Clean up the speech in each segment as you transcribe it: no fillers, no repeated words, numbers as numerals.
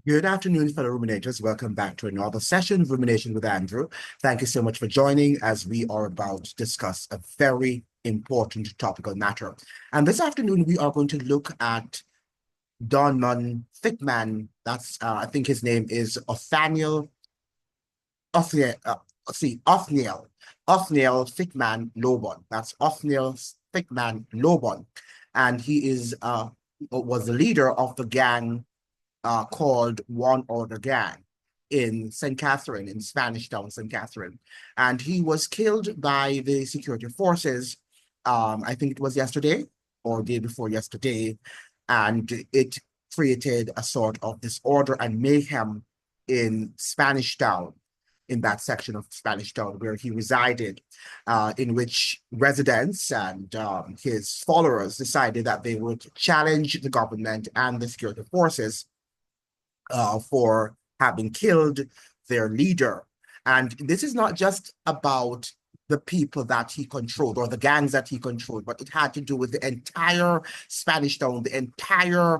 Good afternoon, fellow ruminators. Welcome back to another session of Rumination with Andrew. Thank you so much for joining as we are about to discuss a very important topical matter. And this afternoon, we are going to look at Don Thickman. I think his name is Othniel, Othniel Thickman Lobban. That's Othniel Thickman Lobban. And he was the leader of the gang called One Order Gang in St. Catherine, in Spanish Town, St. Catherine. And he was killed by the security forces, I think it was yesterday or day before yesterday. And it created a sort of disorder and mayhem in Spanish Town, in that section of Spanish Town where he resided, in which residents and his followers decided that they would challenge the government and the security forces for having killed their leader. And this is not just about the people that he controlled or the gangs that he controlled, but it had to do with the entire Spanish Town, the entire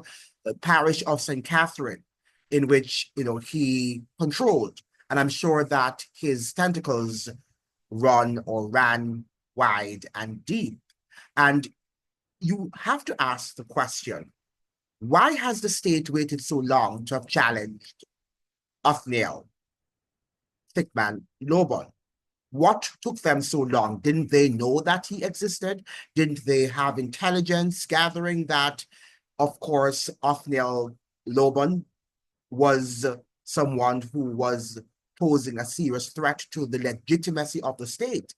parish of St. Catherine, in which he controlled. And I'm sure that his tentacles ran wide and deep. And you have to ask the question, why has the state waited so long to have challenged Othniel Thickman Lobban? What took them so long? Didn't they know that he existed? Didn't they have intelligence gathering that, of course, Othniel Lobban was someone who was posing a serious threat to the legitimacy of the state?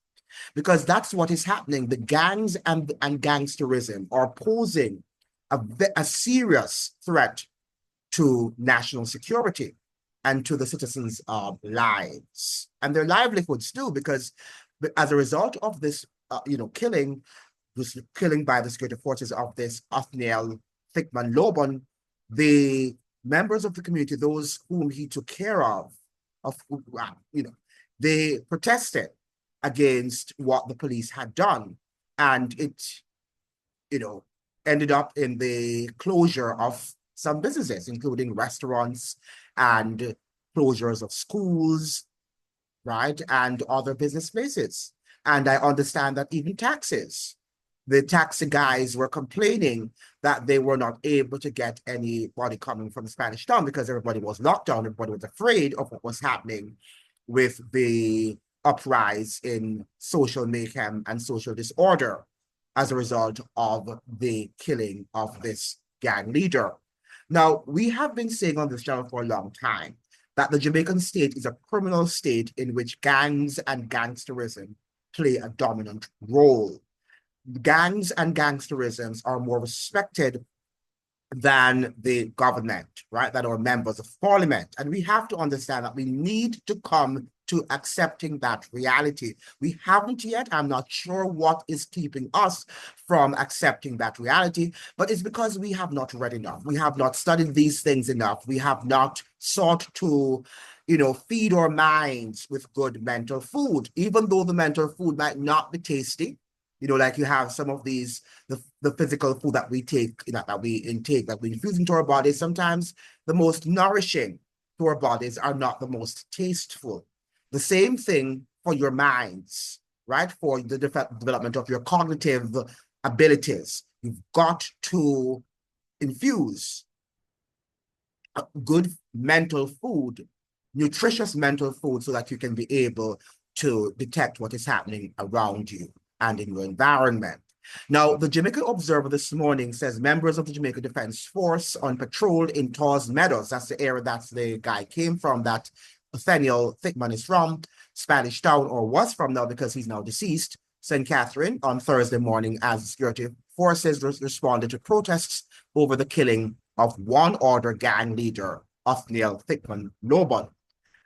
Because that's what is happening. The gangs and gangsterism are posing a serious threat to national security and to the citizens' lives and their livelihoods too, because as a result of this, this killing by the security forces of this Othniel Thickman Lobban, the members of the community, those whom he took care of, they protested against what the police had done, and it, ended up in the closure of some businesses, including restaurants and closures of schools, right, and other business places. And I understand that even taxis, the taxi guys were complaining that they were not able to get anybody coming from the Spanish Town because everybody was locked down. Everybody was afraid of what was happening with the uprise in social mayhem and social disorder as a result of the killing of this gang leader. Now, we have been saying on this channel for a long time that the Jamaican state is a criminal state in which gangs and gangsterism play a dominant role. Gangs and gangsterisms are more respected than the government, right, that are members of parliament. And we have to understand that we need to come to accepting that reality. We haven't yet. I'm not sure what is keeping us from accepting that reality, but it's because we have not read enough. We have not studied these things enough. We have not sought to, feed our minds with good mental food, even though the mental food might not be tasty. Like you have some of these, the physical food that we take, that we intake, that we infuse into our bodies, sometimes the most nourishing to our bodies are not the most tasteful. The same thing for your minds, right? For the development of your cognitive abilities. You've got to infuse good mental food, nutritious mental food, so that you can be able to detect what is happening around you and in your environment. Now, the Jamaica Observer this morning says members of the Jamaica Defense Force on patrol in Taws Meadows, that's the area that the guy came from, that Othniel Thickman is from, Spanish Town, or was from now because he's now deceased, St. Catherine, on Thursday morning as security forces responded to protests over the killing of One Order gang leader, Othniel Thickman Lobban.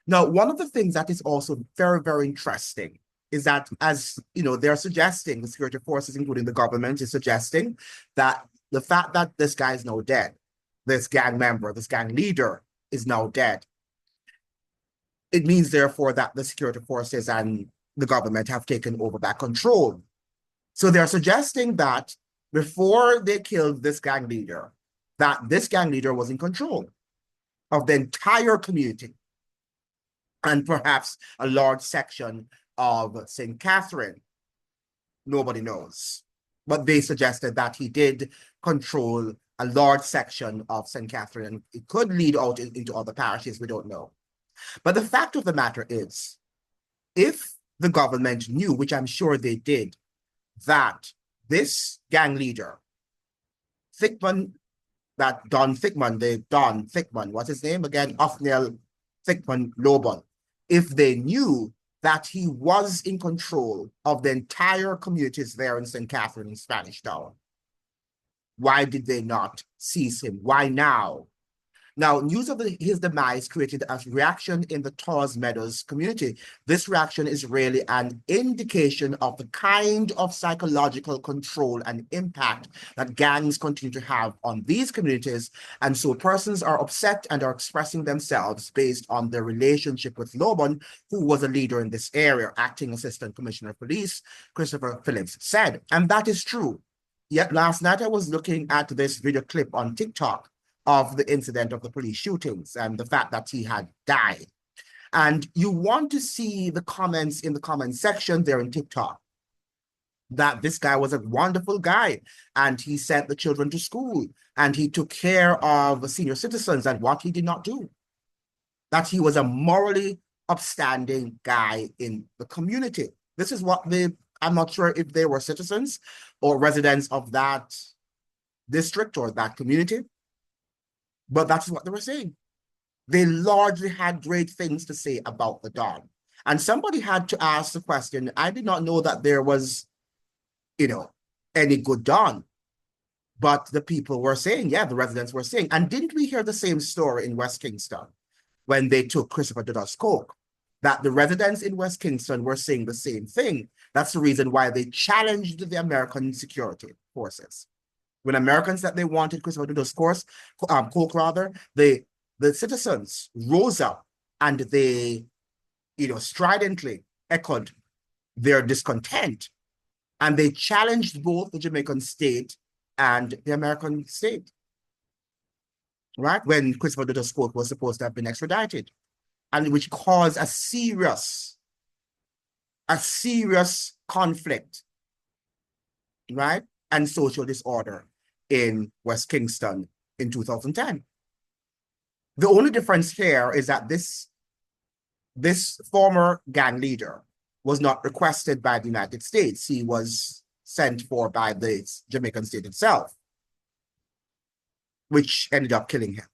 Now, one of the things that is also very, very interesting is that, as they're suggesting, the security forces, including the government, is suggesting that the fact that this guy is now dead, this gang member, this gang leader is now dead, it means, therefore, that the security forces and the government have taken over that control. So they're suggesting that before they killed this gang leader, that this gang leader was in control. of the entire community, and perhaps a large section of St. Catherine. Nobody knows. But they suggested that he did control a large section of St. Catherine, and it could lead out into other parishes, we don't know. But the fact of the matter is, if the government knew, which I'm sure they did, that this gang leader, Thickman, that Don Thickman, what's his name again? Othniel Thickman Lobban. If they knew that he was in control of the entire communities there in St. Catherine and Spanish Town, why did they not seize him? Why now? Now, news of his demise created a reaction in the Torres Meadows community. This reaction is really an indication of the kind of psychological control and impact that gangs continue to have on these communities. And so persons are upset and are expressing themselves based on their relationship with Lobban, who was a leader in this area. Acting Assistant Commissioner of Police, Christopher Phillips, said. And that is true. Yet last night I was looking at this video clip on TikTok of the incident of the police shootings and the fact that he had died. And you want to see the comments in the comment section there in TikTok, that this guy was a wonderful guy and he sent the children to school and he took care of senior citizens, and what he did not do. That he was a morally upstanding guy in the community. This is what I'm not sure if they were citizens or residents of that district or that community, but that's what they were saying. They largely had great things to say about the Don. And somebody had to ask the question, I did not know that there was, any good Don. But the people were saying, yeah, the residents were saying. And didn't we hear the same story in West Kingston when they took Christopher Dudas Coke? That the residents in West Kingston were saying the same thing. That's the reason why they challenged the American security forces. When Americans said they wanted Christopher Dudas Coke, the citizens rose up and they, stridently echoed their discontent. And they challenged both the Jamaican state and the American state, right? When Christopher Dudas Coke was supposed to have been extradited, and which caused a serious conflict, right? And social disorder in West Kingston in 2010. The only difference here is that this former gang leader was not requested by the United States. He was sent for by the Jamaican state itself, which ended up killing him,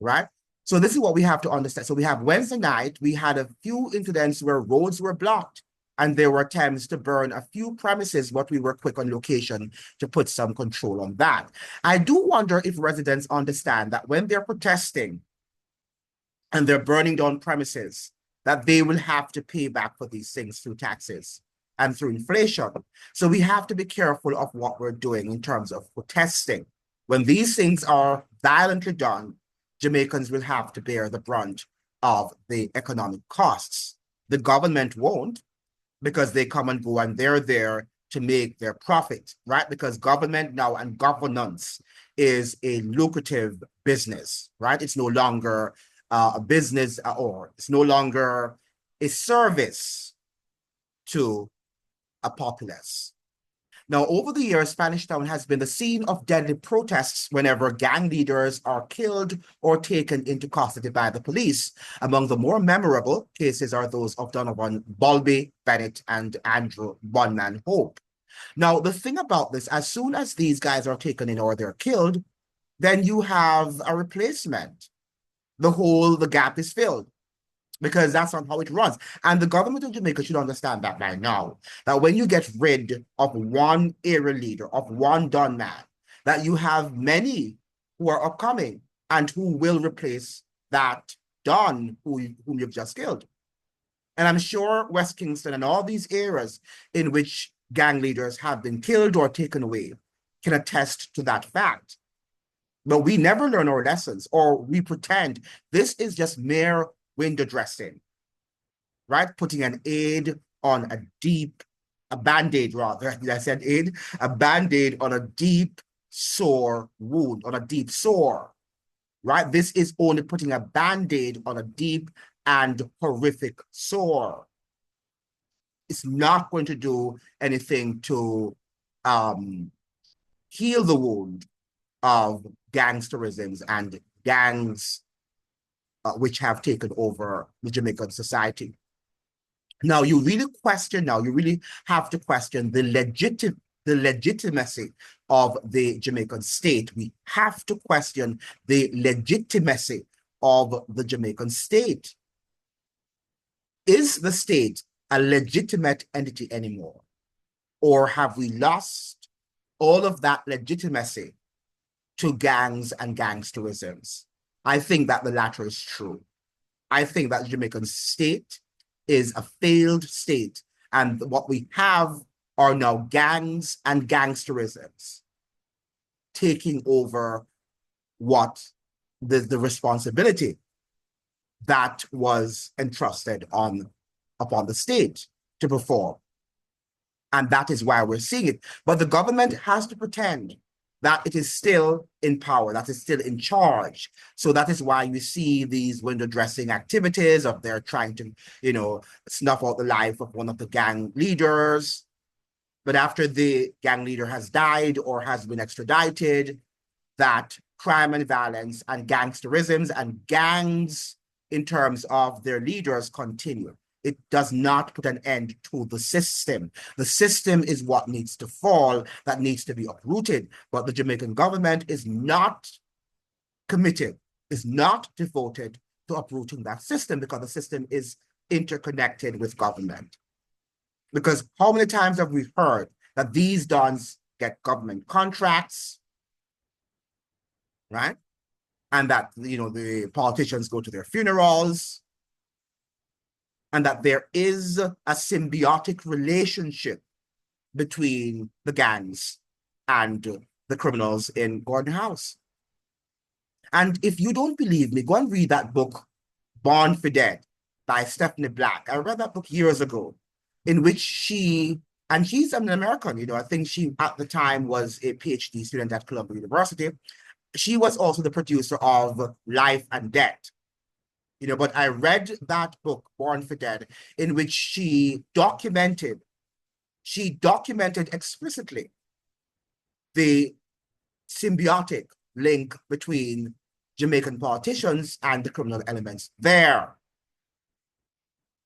right? So this is what we have to understand. So we have Wednesday night, we had a few incidents where roads were blocked and there were attempts to burn a few premises, but we were quick on location to put some control on that. I do wonder if residents understand that when they're protesting and they're burning down premises, that they will have to pay back for these things through taxes and through inflation. So we have to be careful of what we're doing in terms of protesting. When these things are violently done, Jamaicans will have to bear the brunt of the economic costs. The government won't, because they come and go and they're there to make their profit, right? Because government now and governance is a lucrative business, right? It's no longer a business, or it's no longer a service to a populace. Now, over the years, Spanish Town has been the scene of deadly protests whenever gang leaders are killed or taken into custody by the police. Among the more memorable cases are those of Donovan Bulby, Bennett, and Andrew Bunman Hope. Now, the thing about this, as soon as these guys are taken in or they're killed, then you have a replacement. The gap is filled, because that's not how it runs. And the government of Jamaica should understand that by now, that when you get rid of one area leader, of one Don man, that you have many who are upcoming and who will replace that Don whom you've just killed. And I'm sure West Kingston and all these areas in which gang leaders have been killed or taken away can attest to that fact. But we never learn our lessons, or we pretend this is just mere window dressing, right? Putting an aid on a band-aid rather, I said aid, a band-aid on a deep sore wound, on a deep sore, right? This is only putting a Band-Aid on a deep and horrific sore. It's not going to do anything to heal the wound of gangsterisms and gangs which have taken over the Jamaican society. Now, you really have to question the legitimacy of the Jamaican state. We have to question the legitimacy of the Jamaican state. Is the state a legitimate entity anymore? Or have we lost all of that legitimacy to gangs and gangsterisms? I think that the latter is true. I think that the Jamaican state is a failed state, and what we have are now gangs and gangsterisms taking over what the responsibility that was entrusted upon the state to perform. And that is why we're seeing it. But the government has to pretend that it is still in power, that it's still in charge. So that is why you see these window dressing activities of they're trying to, snuff out the life of one of the gang leaders. But after the gang leader has died or has been extradited, that crime and violence and gangsterisms and gangs in terms of their leaders continue. It does not put an end to the system. The system is what needs to fall, that needs to be uprooted. But the Jamaican government is not committed, is not devoted to uprooting that system, because the system is interconnected with government. Because how many times have we heard that these dons get government contracts, right? And that, the politicians go to their funerals, and that there is a symbiotic relationship between the gangs and the criminals in Gordon House. And if you don't believe me, go and read that book, Born for Dead, by Stephanie Black. I read that book years ago, in which she's an American, I think she at the time was a PhD student at Columbia University. She was also the producer of Life and Death. But I read that book, Born for Dead, in which she documented explicitly the symbiotic link between Jamaican politicians and the criminal elements there,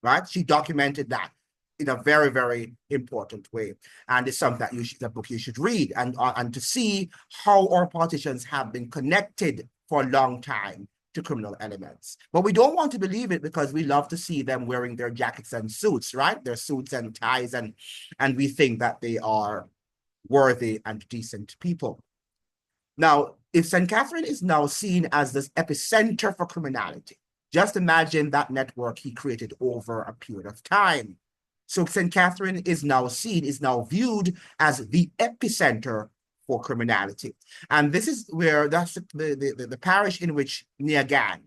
right? She documented that in a very, very important way. And it's something that that book you should read, and to see how our politicians have been connected for a long time to criminal elements. But we don't want to believe it, because we love to see them wearing their jackets and suits, right? Their suits and ties, and we think that they are worthy and decent people. Now, if St. Catherine is now seen as this epicenter for criminality, just imagine that network he created over a period of time. So St. Catherine is now viewed as the epicenter for criminality. And this is where that's the parish in which Nia Gang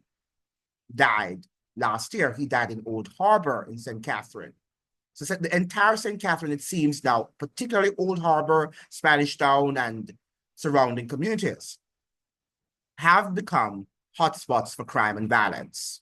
died last year. He died in Old Harbor in St. Catherine. So the entire St. Catherine, it seems now, particularly Old Harbor, Spanish Town, and surrounding communities, have become hotspots for crime and violence.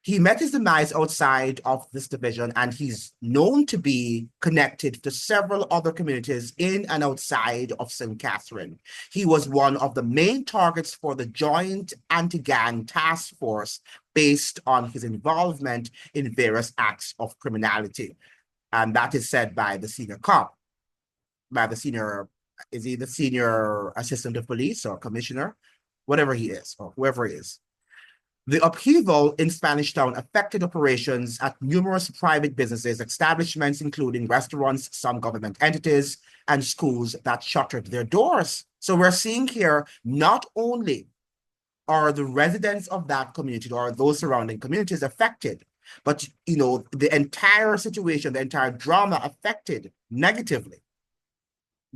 He met his demise outside of this division, and he's known to be connected to several other communities in and outside of St. Catherine. He was one of the main targets for the Joint Anti-Gang Task Force based on his involvement in various acts of criminality. And that is said by the senior cop, is he the senior assistant of police or commissioner? Whatever he is, or whoever he is. The upheaval in Spanish Town affected operations at numerous private businesses, establishments, including restaurants, some government entities, and schools that shuttered their doors. So we're seeing here, not only are the residents of that community or those surrounding communities affected, but, the entire situation, the entire drama affected negatively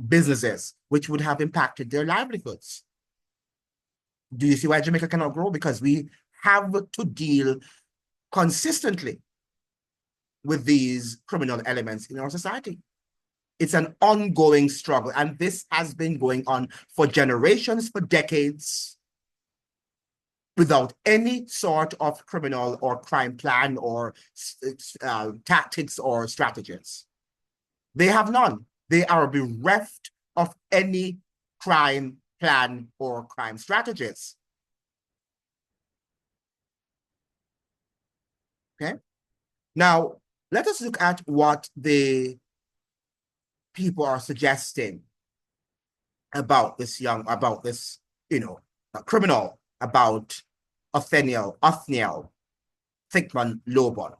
businesses, which would have impacted their livelihoods. Do you see why Jamaica cannot grow? Because we have to deal consistently with these criminal elements in our society. It's an ongoing struggle, and this has been going on for generations, for decades. without any sort of criminal or crime plan or tactics or strategies. They have none. They are bereft of any crime plan or crime strategies. Okay. Now, let us look at what the people are suggesting about this criminal, about Othniel Thickman Lobban.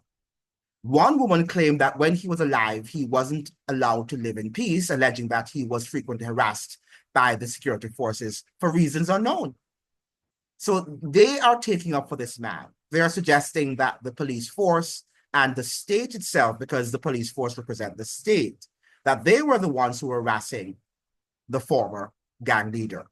One woman claimed that when he was alive, he wasn't allowed to live in peace, alleging that he was frequently harassed by the security forces for reasons unknown. So they are taking up for this man. They are suggesting that the police force and the state itself, because the police force represent the state, that they were the ones who were harassing the former gang leader.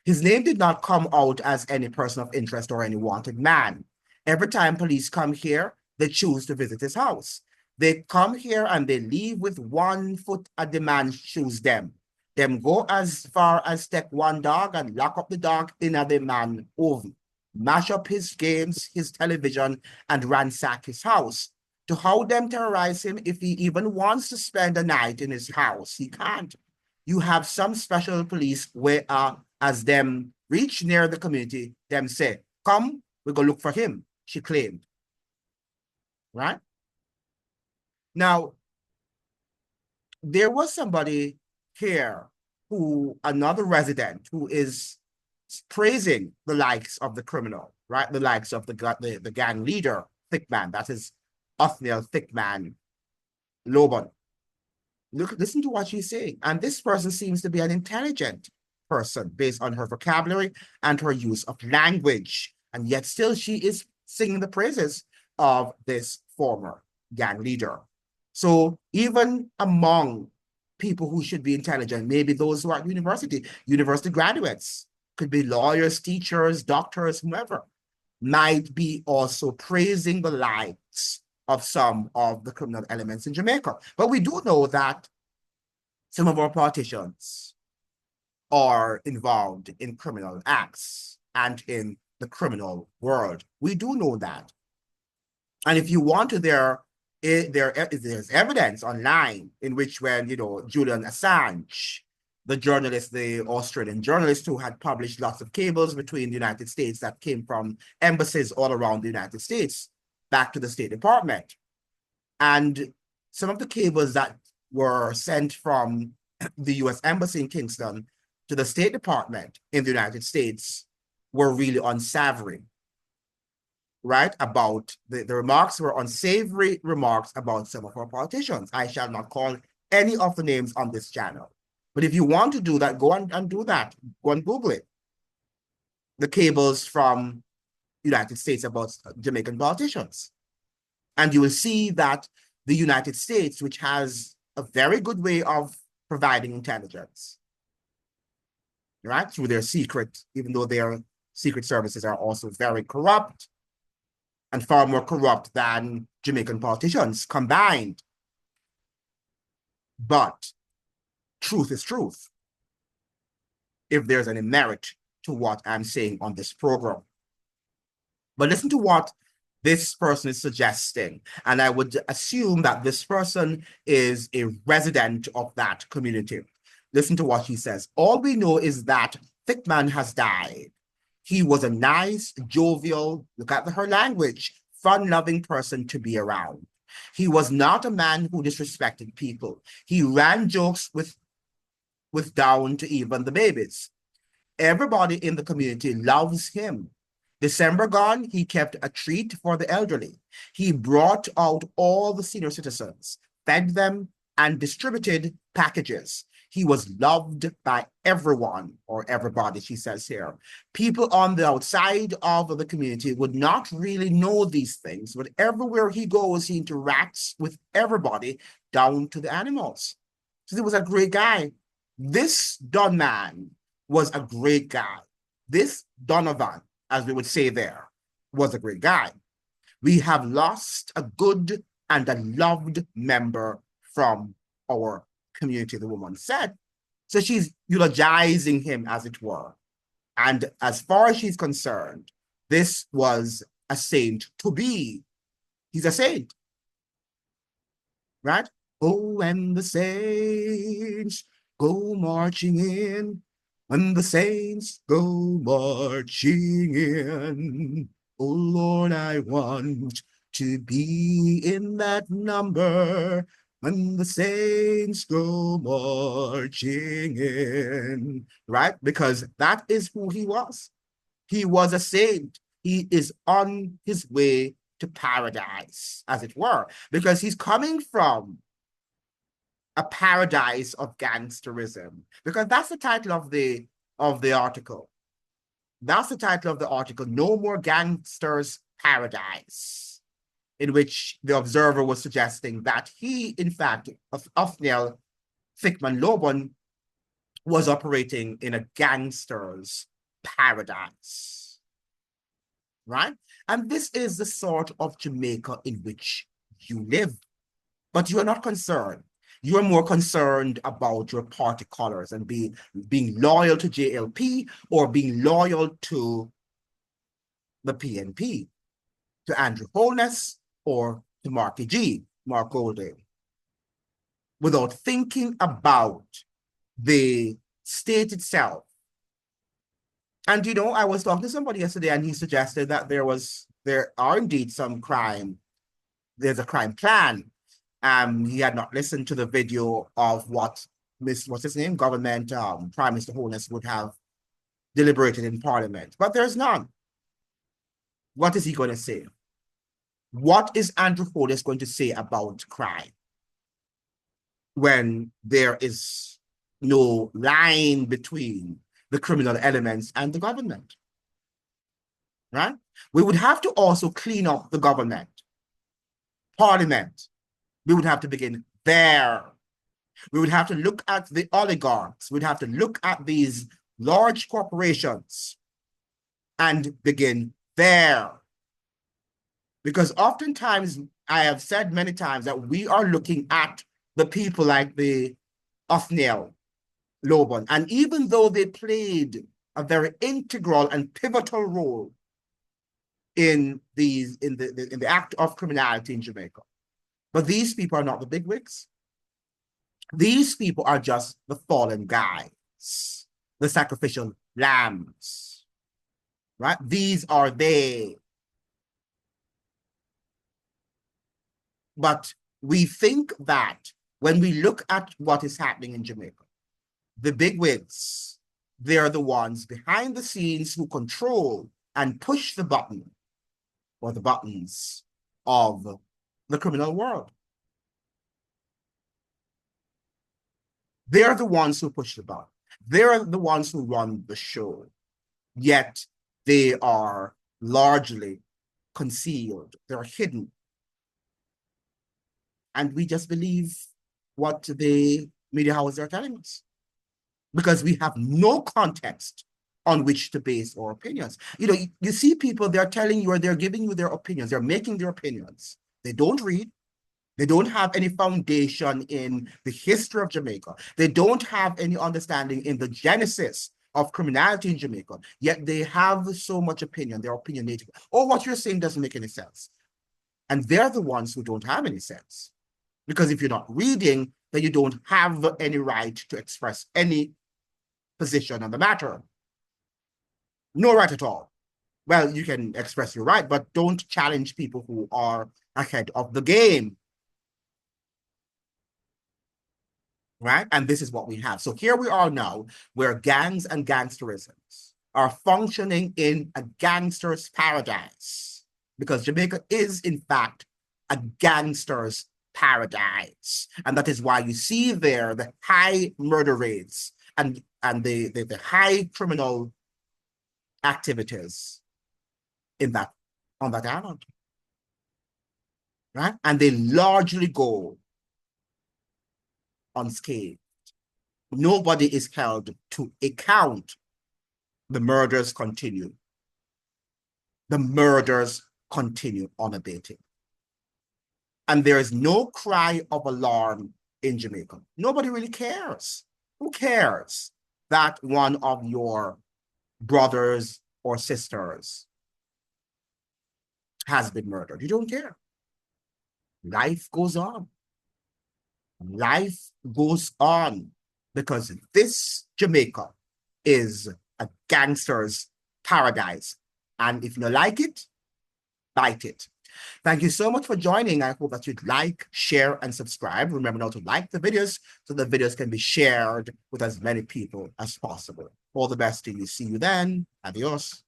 His name did not come out as any person of interest or any wanted man. Every time police come here, they choose to visit his house. They come here and they leave with 1 foot at the man choose them. Them go as far as take one dog and lock up the dog in the man oven, mash up his games, his television, and ransack his house. To how them terrorize him if he even wants to spend a night in his house, he can't. You have some special police where as them reach near the community, them say, come, we go look for him, she claimed. Right? Now, there was somebody here another resident who is praising the likes of the criminal, right? The likes of the gang leader, Thickman, that is Othniel Thickman Lobban. Listen to what she's saying. And this person seems to be an intelligent person based on her vocabulary and her use of language. And yet still she is singing the praises of this former gang leader. So even among people who should be intelligent, maybe those who are at university graduates, could be lawyers, teachers, doctors, whoever, might be also praising the likes of some of the criminal elements in Jamaica. But we do know that some of our politicians are involved in criminal acts and in the criminal world. We do know that. And if you want to, there's evidence online in which when, Julian Assange, the Australian journalist who had published lots of cables between the United States that came from embassies all around the United States back to the State Department. And some of the cables that were sent from the US Embassy in Kingston to the State Department in the United States were really unsavory, right? About the remarks were unsavory remarks about some of our politicians. I shall not call any of the names on this channel. But if you want to do that, go and do that. Go and Google it. The cables from United States about Jamaican politicians. And you will see that the United States, which has a very good way of providing intelligence, right, through their even though their secret services are also very corrupt and far more corrupt than Jamaican politicians combined. But truth is truth, if there's any merit to what I'm saying on this program. But listen to what this person is suggesting. And I would assume that this person is a resident of that community. Listen to what he says. All we know is that Thickman has died. He was a nice, jovial, look at her language, fun-loving person to be around. He was not a man who disrespected people. He ran jokes with down to even the babies. Everybody in the community loves him. December gone, he kept a treat for the elderly. He brought out all the senior citizens, fed them, and distributed packages. He was loved by everyone, or everybody, she says here. People on the outside of the community would not really know these things, but everywhere he goes, he interacts with everybody, down to the animals. So he was a great guy. This Don man was a great guy. This Donovan, as we would say there, was a great guy. We have lost a good and a loved member from our community, the woman said. So she's eulogizing him, as it were. And as far as she's concerned, This was a saint to be. He's a saint, right? Oh, when the saints go marching in, when the saints go marching in, oh Lord, I want to be in that number when the saints go marching in, right? Because that is who he was. He was a saint. He is on his way to paradise, as it were, because he's coming from a paradise of gangsterism. Because that's the title of the article. That's the title of the article. No More Gangsters Paradise, in which the observer was suggesting that he, in fact, Othniel Thickman Lobban, was operating in a gangster's paradise, right? And this is the sort of Jamaica in which you live, but you are not concerned. You are more concerned about your party colors and being loyal to JLP or being loyal to the PNP, to Andrew Holness or to Mark Golding, without thinking about the state itself. And you know, I was talking to somebody yesterday and he suggested that there are indeed some crime. There's a crime plan. He had not listened to the video of what's his name, government, Prime Minister Holness would have deliberated in Parliament. But there's none. What is he going to say? What is Andrew Holness going to say about crime when there is no line between the criminal elements and the government? Right? We would have to also clean up the government, Parliament. We would have to begin there. We would have to look at the oligarchs. We'd have to look at these large corporations and begin there. Because oftentimes, I have said many times that we are looking at the people like the Othniel Lobban. And even though they played a very integral and pivotal role in the act of criminality in Jamaica, but these people are not the bigwigs. These people are just the fallen guys, the sacrificial lambs, right? These are they. But we think that when we look at what is happening in Jamaica, the bigwigs, they're the ones behind the scenes who control and push the button or the buttons of the criminal world. They're the ones who push the button. They're the ones who run the show. Yet they are largely concealed. They're hidden. And we just believe what the media houses are telling us, because we have no context on which to base our opinions. You know, you see people, they're telling you, or they're giving you their opinions, they're making their opinions. They don't read. They don't have any foundation in the history of Jamaica. They don't have any understanding in the genesis of criminality in Jamaica, yet they have so much opinion. They're opinionated. Oh, what you're saying doesn't make any sense. And they're the ones who don't have any sense. Because if you're not reading, then you don't have any right to express any position on the matter. No right at all. Well, you can express your right, but don't challenge people who are ahead of the game. Right? And this is what we have. So here we are now, where gangs and gangsterisms are functioning in a gangster's paradise, because Jamaica is, in fact, a gangster's paradise. And that is why you see there the high murder rates and the high criminal activities in that on that island. Right? And they largely go unscathed. Nobody is held to account. The murders continue. The murders continue unabated. And there is no cry of alarm in Jamaica. Nobody really cares. Who cares that one of your brothers or sisters has been murdered. You don't care. Life goes on. Life goes on because this Jamaica is a gangster's paradise. And if you don't like it, bite it. Thank you so much for joining. I hope that you'd like, share, and subscribe. Remember now to like the videos so the videos can be shared with as many people as possible. All the best to you. See you then. Adios.